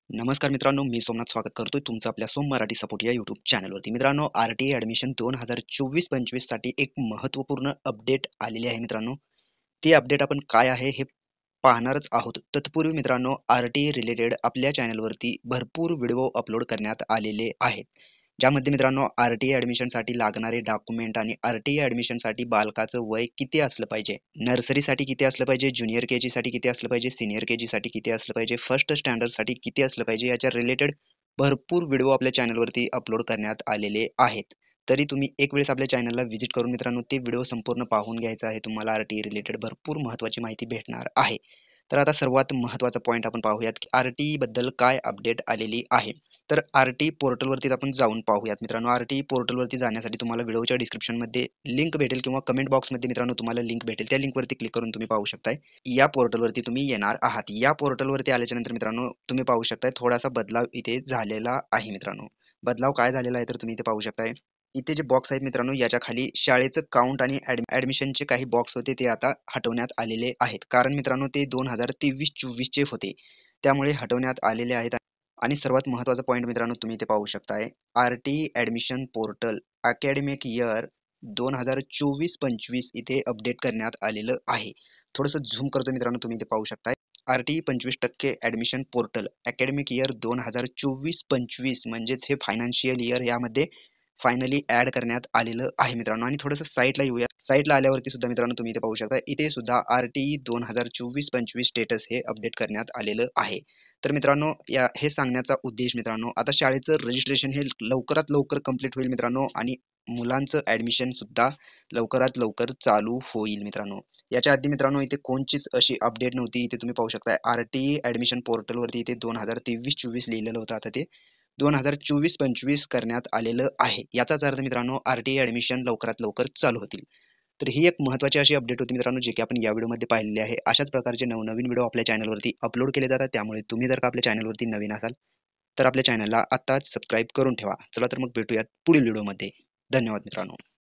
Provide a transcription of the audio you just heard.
नमस्कार मित्रांनो, मी सोमनाथ स्वागत करतोय तुमचं आपल्या सोम मराठी सपोर्ट या यूट्यूब चॅनलवरती. मित्रांनो, आर-टी-ए ॲडमिशन 2024-25 साठी एक महत्त्वपूर्ण अपडेट आलेली आहे मित्रांनो. ती अपडेट आपण काय आहे हे पाहणारच आहोत. तत्पूर्वी मित्रांनो, आर-टी-ए रिलेटेड आपल्या चॅनलवरती भरपूर व्हिडिओ अपलोड करण्यात आलेले आहेत. ज्यामध्ये मित्रांनो आर-टी-ए ॲडमिशनसाठी लागणारे डॉक्युमेंट आणि आर-टी-ए ॲडमिशनसाठी बालकाचं वय किती असलं पाहिजे, नर्सरीसाठी किती असलं पाहिजे, ज्युनियर के-जीसाठी किती असलं पाहिजे, सीनियर के-जीसाठी किती असलं पाहिजे, फर्स्ट स्टँडर्डसाठी किती असलं पाहिजे, याच्या रिलेटेड भरपूर व्हिडिओ आपल्या चॅनलवरती अपलोड करण्यात आलेले आहेत. तरी तुम्ही एक वेळेस आपल्या चॅनलला व्हिजिट करून मित्रांनो ते व्हिडिओ संपूर्ण पाहून घ्यायचा आहे. तुम्हाला आर-टी-ए रिलेटेड भरपूर महत्त्वाची माहिती भेटणार आहे. तर आता सर्वात महत्त्वाचा पॉईंट आपण पाहूयात, की आर-टी-ई बद्दल काय अपडेट आलेली आहे. तर आर-टी पोर्टलवरती आपण जाऊन पाहूयात मित्रांनो. आर-टी पोर्टलवरती जाण्यासाठी तुम्हाला व्हिडिओच्या डिस्क्रिप्शनमध्ये लिंक भेटेल किंवा कमेंट बॉक्समध्ये मित्रांनो तुम्हाला लिंक भेटेल. त्या लिंकवरती क्लिक करून तुम्ही पाहू शकताय. या पोर्टलवरती तुम्ही येणार आहात. या पोर्टलवरती आल्याच्यानंतर मित्रांनो तुम्ही पाहू शकताय थोडासा बदलाव इथे झालेला आहे मित्रांनो. बदलाव काय झालेला आहे तर तुम्ही इथे पाहू शकताय. इथे जे बॉक्स आहेत मित्रांनो याच्या खाली शाळेचं काउंट आणि ॲडमिशनचे काही बॉक्स होते ते आता हटवण्यात आलेले आहेत. कारण मित्रांनो ते 2023-24 चे होते. त्यामुळे हटवण्यात आलेले आहेत. आणि सर्वात महत्त्वाचा पॉइंट मित्रांनो तुम्ही इथे पाहू शकताय. R-T admission portal academic year 2024-25 इथे अपडेट करण्यात आलेलं आहे. थोडंसं झूम करतो मित्रांनो तुम्ही इथे पाहू शकताय. R-T 25% admission portal academic year 2024-25 म्हणजेच हे फायनान्शियल इयर यामध्ये फायनली ॲड करण्यात आलेलं आहे मित्रांनो. आणि थोडंसं साईडला येऊया. साईडला आल्यावरती सुद्धा मित्रांनो तुम्ही इथे पाहू शकता. इथे सुद्धा आर-टी 2024-25 स्टेटस हे अपडेट करण्यात आलेलं आहे. तर मित्रांनो हे सांगण्याचा उद्देश मित्रांनो आता शाळेचं रजिस्ट्रेशन हे लवकरात लवकर कंप्लीट होईल मित्रांनो आणि मुलांचं ॲडमिशन सुद्धा लवकरात लवकर चालू होईल मित्रांनो. याच्या आधी मित्रांनो इथे कोणचीच अशी अपडेट नव्हती. इथे तुम्ही पाहू शकता आर-टी ॲडमिशन पोर्टलवरती इथे 2023-24 लिहिलेलं होतं. आता ते 2024-25 करण्यात आलेलं आहे. याचाच अर्थ मित्रांनो आर-टी ॲडमिशन लवकरात लवकर चालू होतील. तर ही एक महत्त्वाची अशी अपडेट होती मित्रांनो जे की आपण या व्हिडिओमध्ये पाहिलेली आहे. अशाच प्रकारचे नवनवीन व्हिडिओ आपल्या चॅनलवरती अपलोड केले जातात. त्यामुळे तुम्ही जर का आपल्या चॅनलवरती नवीन असाल तर आपल्या चॅनलला आत्ताच सबस्क्राईब करून ठेवा. चला तर मग भेटूयात पुढील व्हिडिओमध्ये. धन्यवाद मित्रांनो.